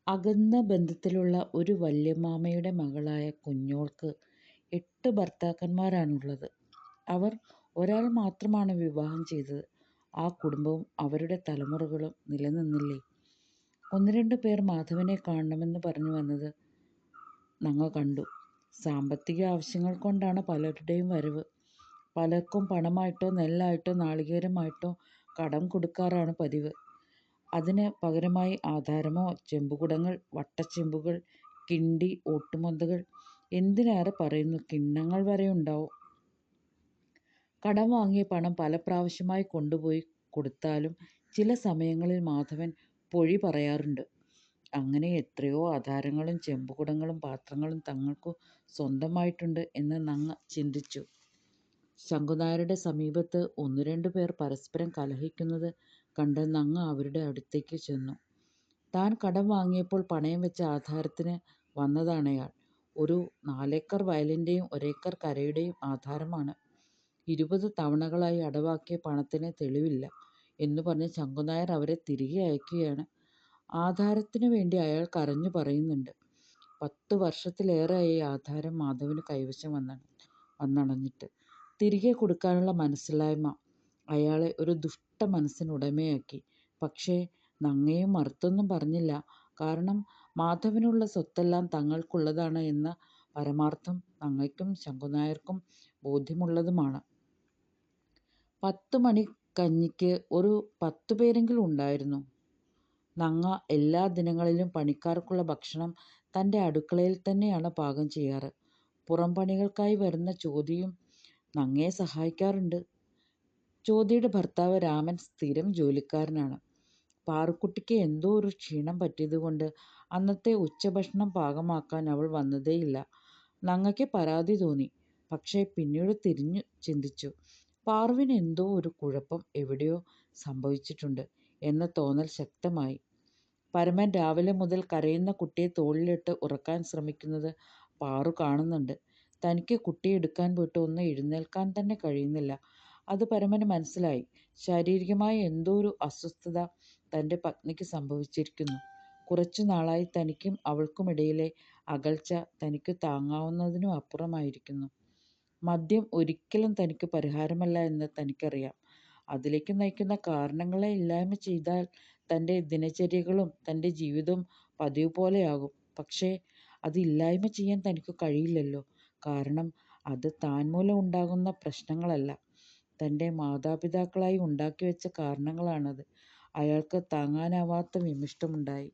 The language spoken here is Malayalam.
അകന്ന ബന്ധത്തിലുള്ള ഒരു വല്യമ്മാമയുടെ മകളായ കുഞ്ഞോൾക്ക് 8 ഭർത്താക്കന്മാരാണുള്ളത്. അവർ ഒരാൾ മാത്രമാണ് വിവാഹം ചെയ്തത്. ആ കുടുംബവും അവരുടെ തലമുറകളും നിലനിന്നില്ലേ. 1-2 പേർ മാധവനെ കാണണമെന്ന് പറഞ്ഞു വന്നത് ഞങ്ങൾ കണ്ടു. സാമ്പത്തിക ആവശ്യങ്ങൾ കൊണ്ടാണ് പലരുടെയും വരവ്. പലർക്കും പണമായിട്ടോ നെല്ലായിട്ടോ നാളികേരമായിട്ടോ കടം കൊടുക്കാറാണ് പതിവ്. അതിന് പകരമായി ആധാരമോ ചെമ്പുകുടങ്ങൾ, വട്ടച്ചെമ്പുകൾ, കിണ്ടി, ഓട്ടുമൊന്തകൾ, എന്തിനേറെ പറയുന്നു കിണ്ണങ്ങൾ വരെ ഉണ്ടാവും. കടം വാങ്ങിയ പണം പല പ്രാവശ്യമായി കൊണ്ടുപോയി കൊടുത്താലും ചില സമയങ്ങളിൽ മാധവൻ പൊഴി പറയാറുണ്ട്. അങ്ങനെ എത്രയോ ആധാരങ്ങളും ചെമ്പുകുടങ്ങളും പാത്രങ്ങളും തങ്ങൾക്കു സ്വന്തമായിട്ടുണ്ട് എന്ന് ഞങ്ങ ചിന്തിച്ചു. ശങ്കുനായരുടെ സമീപത്ത് 1-2 പേർ പരസ്പരം കലഹിക്കുന്നത് കണ്ട് ഞങ്ങ അവരുടെ അടുത്തേക്ക് ചെന്നു. താൻ കടം വാങ്ങിയപ്പോൾ പണയം വെച്ച ആധാരത്തിന് വന്നതാണയാൾ. ഒരു 4 ഏക്കർ വയലിൻ്റെയും 1 ഏക്കർ കരയുടെയും ആധാരമാണ്. 20 തവണകളായി അടവാക്കിയ പണത്തിന് തെളിവില്ല എന്നു പറഞ്ഞ് ശങ്കുനായർ അവരെ തിരികെ അയക്കുകയാണ്. ആധാരത്തിനു വേണ്ടി അയാൾ കരഞ്ഞു പറയുന്നുണ്ട്. 10 വർഷത്തിലേറെയായി ആധാരം മാധവന് കൈവശം വന്നണഞ്ഞിട്ട്. തിരികെ കൊടുക്കാനുള്ള മനസ്സില്ലായ്മ അയാളെ ഒരു ദുഷ്ട മനസ്സിനുടമയാക്കി. പക്ഷേ ഞങ്ങയും മറുത്തൊന്നും പറഞ്ഞില്ല. കാരണം മാധവനുള്ള സ്വത്തെല്ലാം തങ്ങൾക്കുള്ളതാണ് എന്ന പരമാർത്ഥം ഞങ്ങൾക്കും ശങ്കുനായർക്കും ബോധ്യമുള്ളതുമാണ്. 10 മണി കഞ്ഞിക്ക് ഒരു 10 പേരെങ്കിലും ഉണ്ടായിരുന്നു. ഞങ്ങ എല്ലാ ദിനങ്ങളിലും പണിക്കാർക്കുള്ള ഭക്ഷണം തൻ്റെ അടുക്കളയിൽ തന്നെയാണ് പാകം ചെയ്യാറ്. പുറം പണികൾക്കായി വരുന്ന ചോദിയും ഞങ്ങയെ സഹായിക്കാറുണ്ട്. ചോദിയുടെ ഭർത്താവ് രാമൻ സ്ഥിരം ജോലിക്കാരനാണ്. പാറുക്കുട്ടിക്ക് എന്തോ ഒരു ക്ഷീണം പറ്റിയതുകൊണ്ട് അന്നത്തെ ഉച്ചഭക്ഷണം പാകമാക്കാൻ അവൾ വന്നതേയില്ല. ഞങ്ങയ്ക്ക് പരാതി തോന്നി. പക്ഷേ പിന്നീട് തിരിഞ്ഞു ചിന്തിച്ചു. പാറുവിന് എന്തോ ഒരു കുഴപ്പം എവിടെയോ സംഭവിച്ചിട്ടുണ്ട് എന്ന തോന്നൽ ശക്തമായി. പരമൻ രാവിലെ മുതൽ കരയുന്ന കുട്ടിയെ തോളിലിട്ട് ഉറക്കാൻ ശ്രമിക്കുന്നത് പാറു കാണുന്നുണ്ട്. തനിക്ക് കുട്ടിയെ എടുക്കാൻ പോയിട്ട് ഒന്ന് എഴുന്നേൽക്കാൻ തന്നെ കഴിയുന്നില്ല. അത് പരമന് മനസ്സിലായി. ശാരീരികമായ എന്തോ ഒരു അസ്വസ്ഥത തൻ്റെ പത്നിക്ക് സംഭവിച്ചിരിക്കുന്നു. കുറച്ചു നാളായി തനിക്കും അവൾക്കുമിടയിലെ അകൽച്ച തനിക്ക് താങ്ങാവുന്നതിനും അപ്പുറമായിരിക്കുന്നു. മദ്യം ഒരിക്കലും തനിക്ക് പരിഹാരമല്ല എന്ന് തനിക്കറിയാം. അതിലേക്ക് നയിക്കുന്ന കാരണങ്ങളെ ഇല്ലായ്മ ചെയ്താൽ തൻ്റെ ദിനചര്യകളും തൻ്റെ ജീവിതവും പതിവ് പോലെയാകും. പക്ഷേ അത് ഇല്ലായ്മ ചെയ്യാൻ തനിക്ക് കഴിയില്ലല്ലോ. കാരണം അത് താൻ മൂലം ഉണ്ടാകുന്ന പ്രശ്നങ്ങളല്ല, തൻ്റെ മാതാപിതാക്കളായി ഉണ്ടാക്കിവെച്ച കാരണങ്ങളാണത്. അയാൾക്ക് താങ്ങാനാവാത്ത വിമ്മിഷ്ടമുണ്ടായി.